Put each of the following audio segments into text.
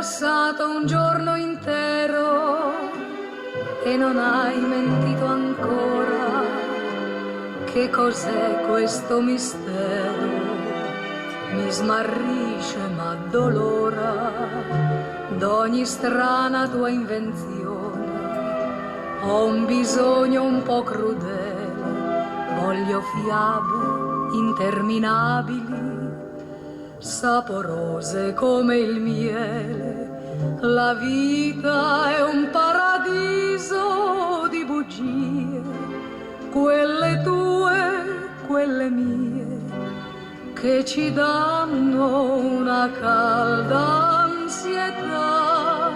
passato un giorno intero e non hai mentito ancora. Che cos'è questo mistero? Mi smarrisce ma dolora d'ogni strana tua invenzione. Ho un bisogno un po' crudele, voglio fiabe interminabili, saporose come il miele. La vita è un paradiso di bugie, quelle tue, quelle mie, che ci danno una calda ansietà.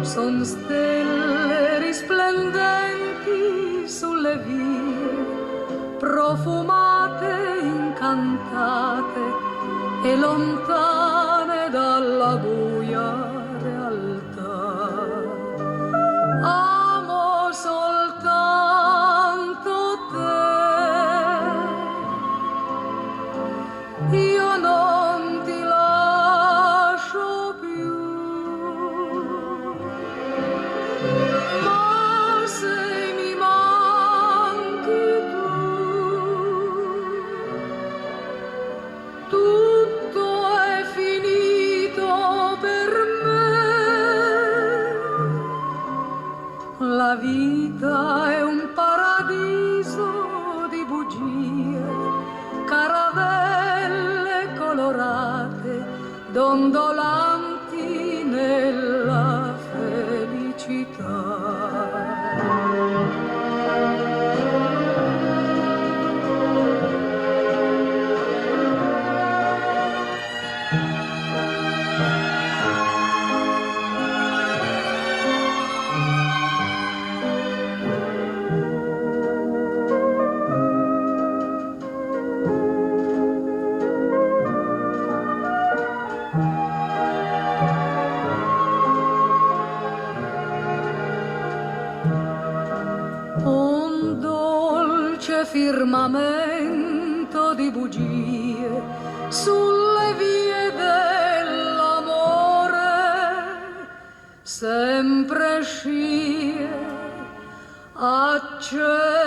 Son stelle risplendenti sulle vie, profumate, incantate e lontane dalla buia realtà. Amo soltanto te, io non ti lascio più, ma se mi manchi tu la vita è un paradiso di bugie, caravelle colorate, dondolanti nella felicità. Firmamento di bugie sulle vie dell'amore, sempre scie accese